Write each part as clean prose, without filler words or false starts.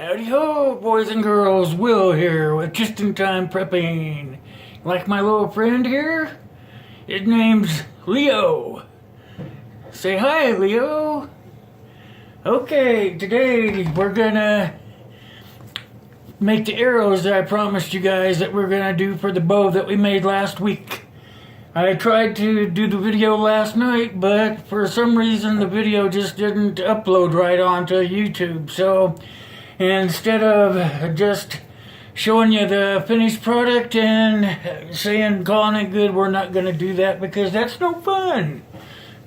Howdy ho, boys and girls. Will here with Just in Time Prepping. Like my little friend here? His name's Leo. Say hi, Leo. Okay, today we're gonna make the arrows that I promised you guys that we're gonna do for the bow that we made last week. I tried to do the video last night, but for some reason the video just didn't upload right onto YouTube. So instead of just showing you the finished product and calling it good, we're not going to do that because that's no fun.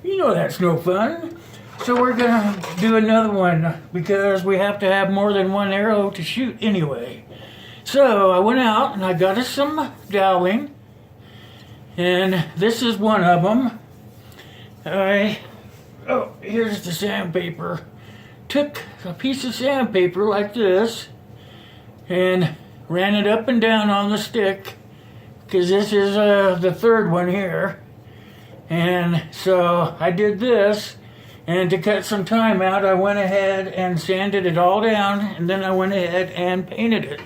You know that's no fun. So we're going to do another one because we have to have more than one arrow to shoot anyway. So I went out and I got us some doweling. And this is one of them. Here's the sandpaper. Took a piece of sandpaper like this and ran it up and down on the stick because this is the third one here. And so I did this, and to cut some time out, I went ahead and sanded it all down, and then I went ahead and painted it.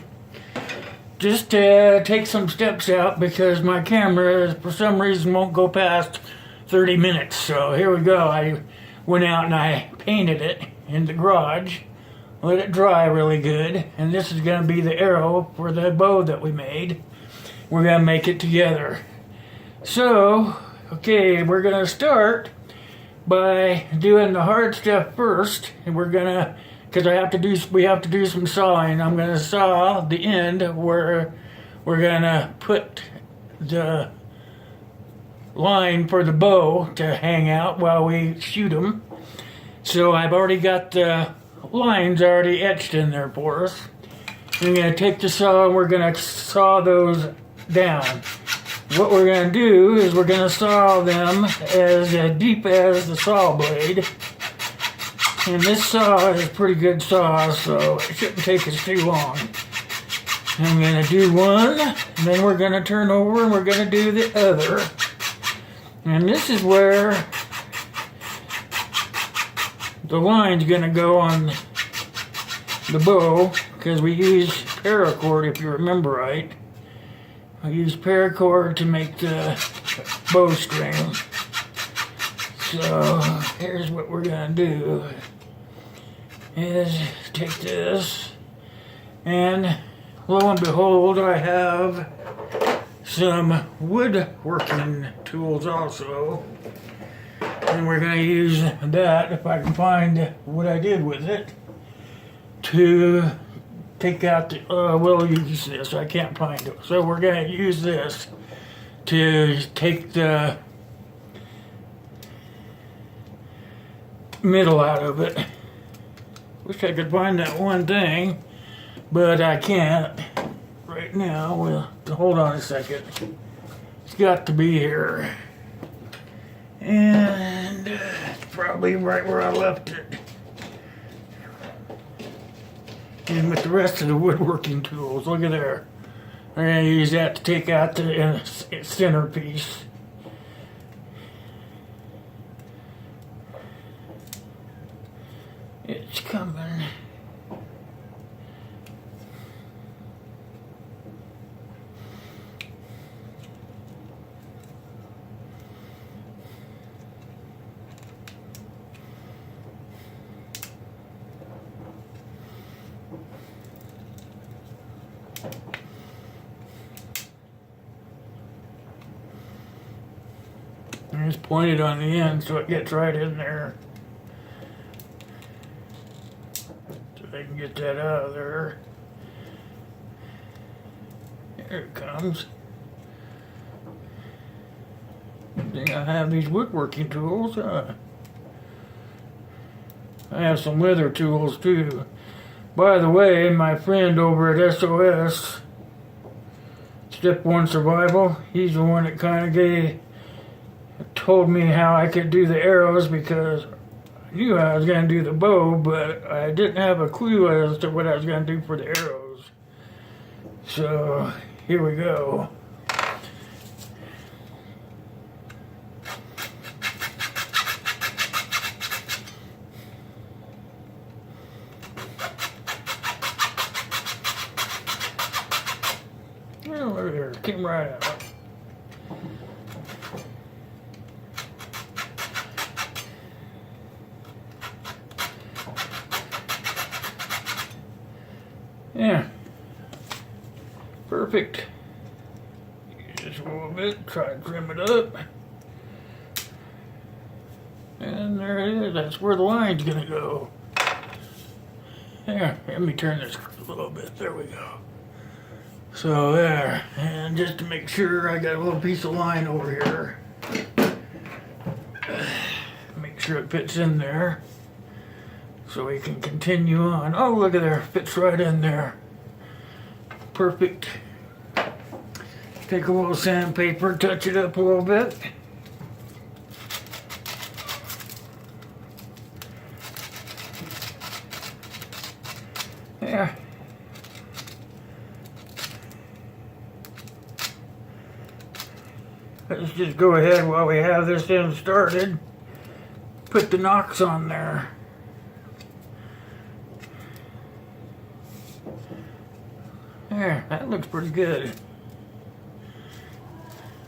Just to take some steps out because my camera, for some reason, won't go past 30 minutes. So here we go. I went out and I painted it in the garage. Let it dry really good. And this is going to be the arrow for the bow that we made. We're going to make it together. So, okay, we're going to start by doing the hard stuff first. And we're going to... because we have to do some sawing. I'm going to saw the end where we're going to put the line for the bow to hang out while we shoot them. So I've already got the lines already etched in there for us. I'm going to take the saw and we're going to saw those down. What we're going to do is we're going to saw them as deep as the saw blade. And this saw is a pretty good saw, so it shouldn't take us too long. I'm going to do one, and then we're going to turn over and we're going to do the other. And this is where the line's going to go on the bow, because we use paracord, if you remember right. I use paracord to make the bowstring. So here's what we're going to do. Is take this, and lo and behold, I have some woodworking tools also, and we're going to use that, if I can find what I did with it, to take out the, we'll use this, I can't find it, so we're going to use this to take the middle out of it. Wish I could find that one thing, but I can't right now. Well, hold on a second. It's got to be here. And it's probably right where I left it. And with the rest of the woodworking tools, look at there. I'm going to use that to take out the centerpiece. It's coming. And just point it on the end so it gets right in there. I can get that out of there. Here it comes. I think I have these woodworking tools. I have some leather tools too. By the way, my friend over at SOS, Step 1 Survival, he's the one that kind of told me how I could do the arrows, because I knew I was going to do the bow, but I didn't have a clue as to what I was going to do for the arrows. So, here we go. Oh, look there, it came right out. Yeah, perfect. Just a little bit, try to trim it up. And there it is, that's where the line's gonna go. There, let me turn this a little bit, there we go. So there, and just to make sure, I got a little piece of line over here. Make sure it fits in there. So we can continue on. Oh, look at there, fits right in there. Perfect. Take a little sandpaper, touch it up a little bit. Yeah. Let's just go ahead while we have this end started. Put the nocks on there. There, that looks pretty good.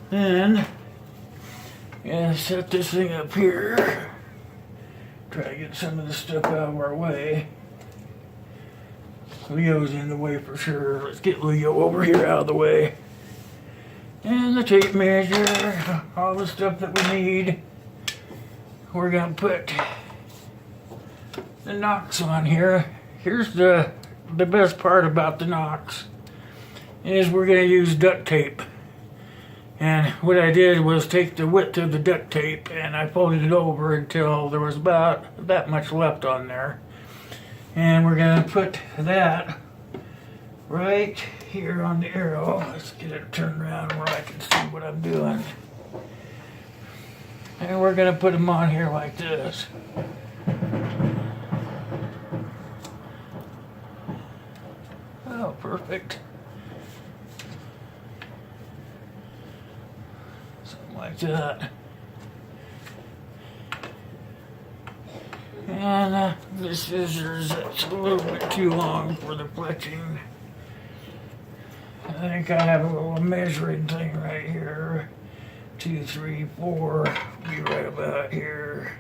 Then, yeah, set this thing up here. Try to get some of the stuff out of our way. Leo's in the way for sure. Let's get Leo over here out of the way. And the tape measure, all the stuff that we need. We're gonna put the nocks on here. Here's the best part about the nocks is we're gonna use duct tape. And what I did was take the width of the duct tape and I folded it over until there was about that much left on there. And we're gonna put that right here on the arrow. Let's get it turned around where I can see what I'm doing. And we're gonna put them on here like this. Oh, perfect. Something like that. And the scissors, that's a little bit too long for the fletching. I think I have a little measuring thing right here. 2, 3, 4, be right about here.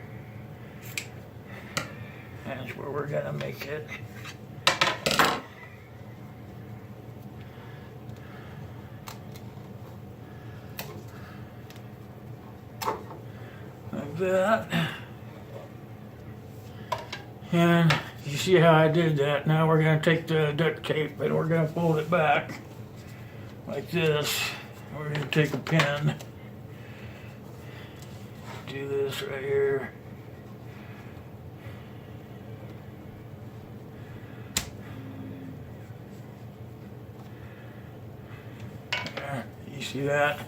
That's where we're gonna make it. Like that. And you see how I did that. Now we're going to take the duct tape and we're going to fold it back like this. We're going to take a pin, do this right here. There, you see that?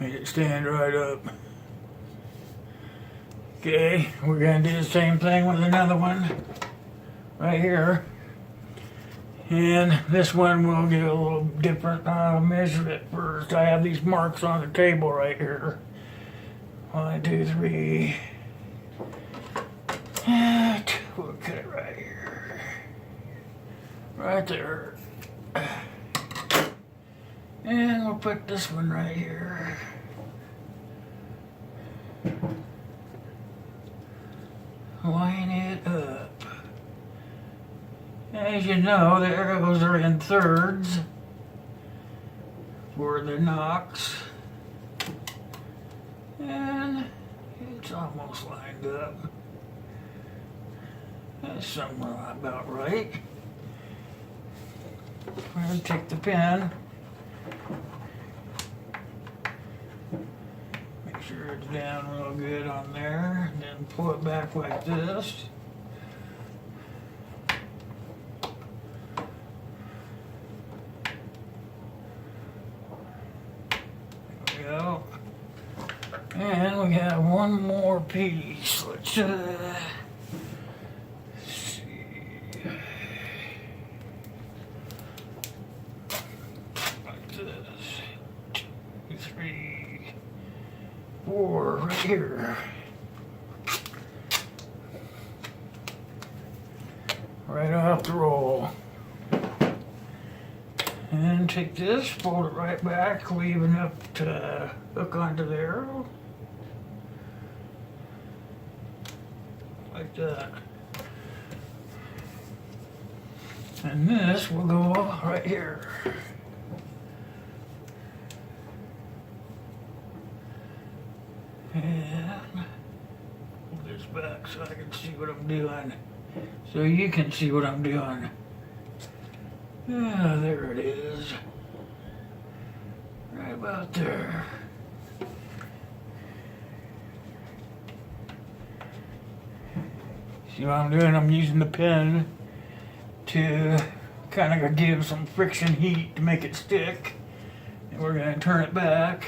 Made it stand right up. Okay, we're going to do the same thing with another one right here. And this one will get a little different. I'll measure it first. I have these marks on the table right here. 1, 2, 3. And we'll cut it right here. Right there. And we'll put this one right here. Line it up. As you know, the arrows are in thirds for the nocks. And it's almost lined up. That's somewhere about right. We're going to take the pen. Make sure it's down real good on there. And then pull it back like this. There we go. And we have one more piece. Let's see. Like this. 2, 3, 4, right here. Right off the roll. And take this, fold it right back, leave enough to hook onto the arrow. Like that. And this will go right here. And pull this back so I can see what I'm doing. So you can see what I'm doing. Yeah, there it is. Right about there. See what I'm doing? I'm using the pen to kind of give some friction heat to make it stick. And we're going to turn it back.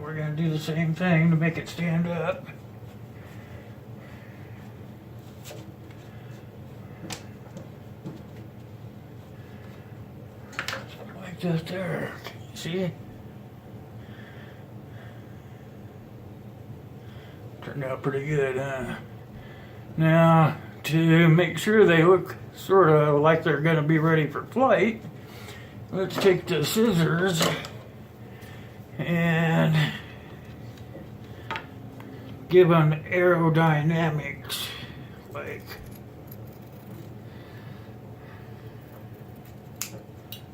We're going to do the same thing to make it stand up. Like that there. See? Turned out pretty good, huh? Now, to make sure they look sort of like they're going to be ready for flight, let's take the scissors and give them aerodynamics, like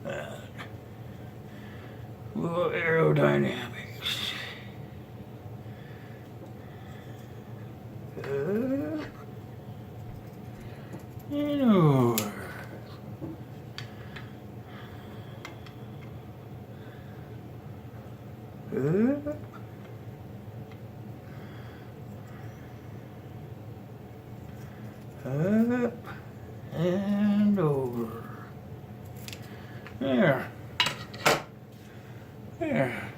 that. Little aerodynamics. And over. Up. Up and over. There. There.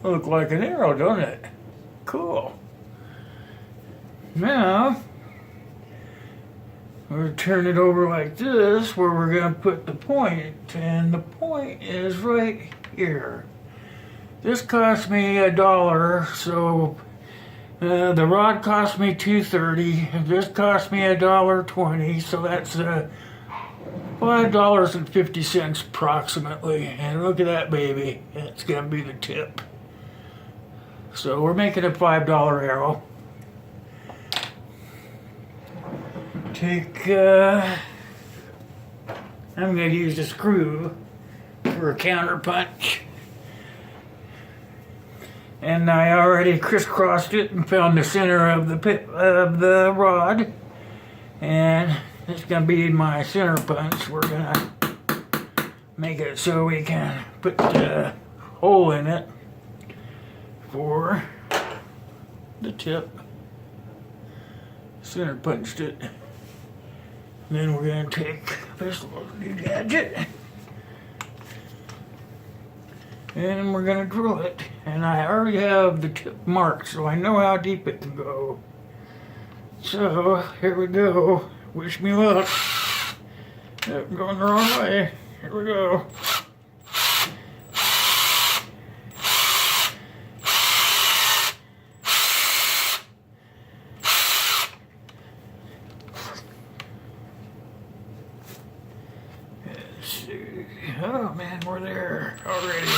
Look like an arrow, don't it? Cool. Now, we're going to turn it over like this, where we're going to put the point, and the point is right here. This cost me $1, so the rod cost me $2.30. This cost me $1.20, so that's $5.50 approximately. And look at that baby. It's going to be the tip. So we're making a $5 arrow. Take, I'm going to use a screw for a counter punch. And I already crisscrossed it and found the center of the rod. And it's going to be my center punch. We're going to make it so we can put the hole in it for the tip. Center punched it. Then we're going to take this little new gadget and we're going to drill it. And I already have the tip marked, so I know how deep it can go. So here we go. Wish me luck. Yep, I'm going the wrong way. Here we go. Oh man, we're there already.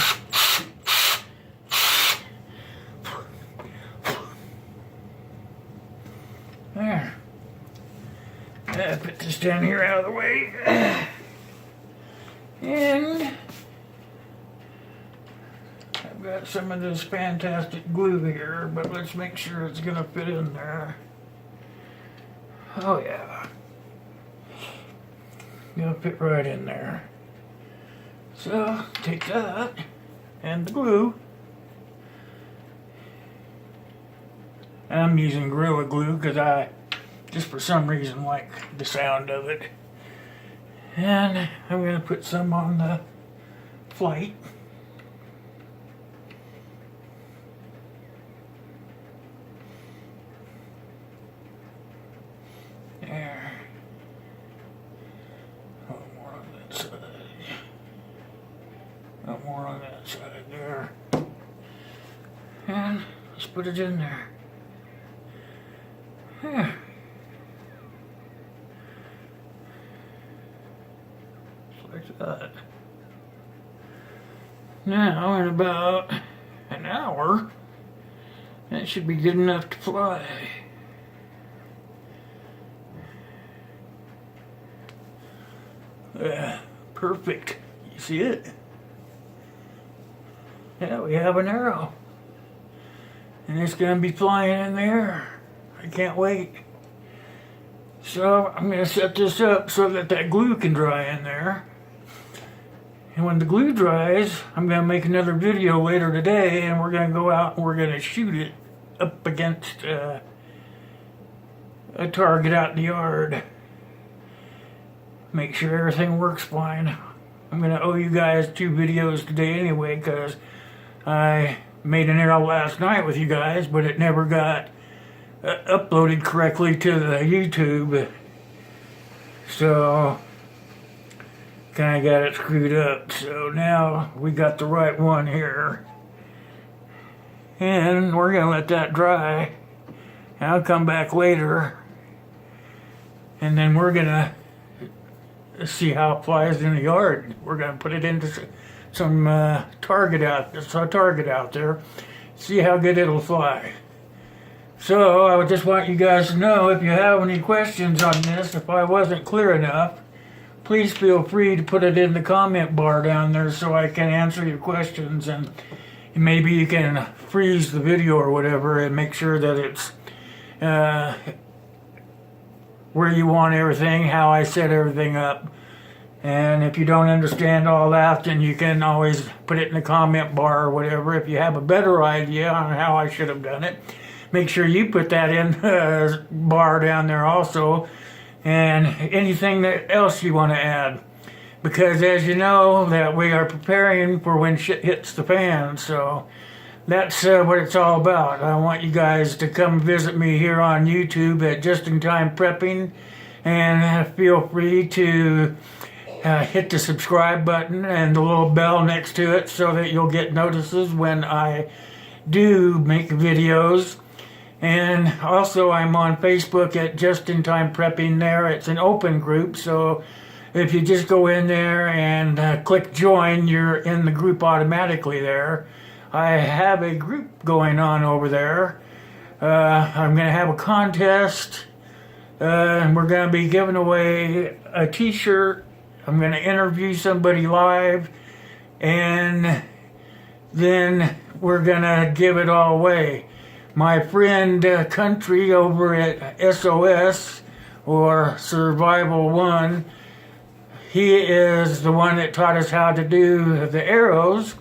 There. Put this down here out of the way. And I've got some of this fantastic glue here, but let's make sure it's gonna fit in there. Oh yeah. Gonna fit right in there. So, take that and the glue. I'm using Gorilla Glue because I, just for some reason, like the sound of it. And I'm going to put some on the flight. There. A little more on that side. More on that side there. And let's put it in there. Yeah. like that. Now, in about an hour, that should be good enough to fly. Perfect. You see it? Yeah, we have an arrow. And it's going to be flying in the air. I can't wait. So I'm going to set this up so that that glue can dry in there. And when the glue dries, I'm going to make another video later today, and we're going to go out and we're going to shoot it up against a target out in the yard. Make sure everything works fine. I'm going to owe you guys 2 videos today anyway, because I made an arrow last night with you guys, but it never got uploaded correctly to the YouTube. So kind of got it screwed up. So now we got the right one here. And we're going to let that dry. And I'll come back later. And then we're going to see how it flies in the yard. We're going to put it into some target out there. See how good it'll fly. So I would just want you guys to know, if you have any questions on this, if I wasn't clear enough, please feel free to put it in the comment bar down there so I can answer your questions, and maybe you can freeze the video or whatever and make sure that it's where you want everything, how I set everything up. And if you don't understand all that, then you can always put it in the comment bar or whatever. If you have a better idea on how I should have done it, make sure you put that in the bar down there also. And anything else you want to add. Because as you know, that we are preparing for when shit hits the fan. So that's what it's all about. I want you guys to come visit me here on YouTube at Just In Time Prepping. And feel free to hit the subscribe button and the little bell next to it so that you'll get notices when I do make videos. And also I'm on Facebook at Just In Time Prepping there. It's an open group, so if you just go in there and click join, you're in the group automatically there. I have a group going on over there. I'm going to have a contest, and we're going to be giving away a t-shirt. I'm going to interview somebody live, and then we're going to give it all away. My friend Country over at SOS, or Survival One, he is the one that taught us how to do the arrows,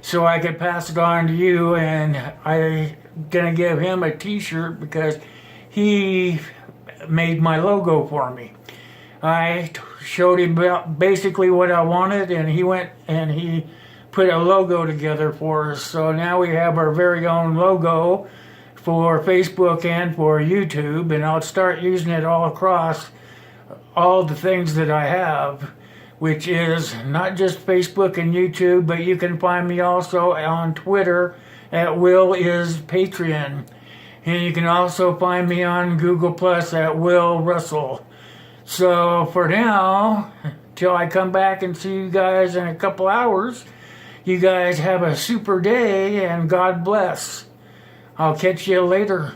so I could pass it on to you, and I'm going to give him a t-shirt because he made my logo for me. I showed him basically what I wanted, and he went and he put a logo together for us. So now we have our very own logo for Facebook and for YouTube, and I'll start using it all across all the things that I have, which is not just Facebook and YouTube, but you can find me also on Twitter at Will Is Patreon. And you can also find me on Google Plus at Will Russell. So for now, till I come back and see you guys in a couple hours, you guys have a super day and God bless. I'll catch you later.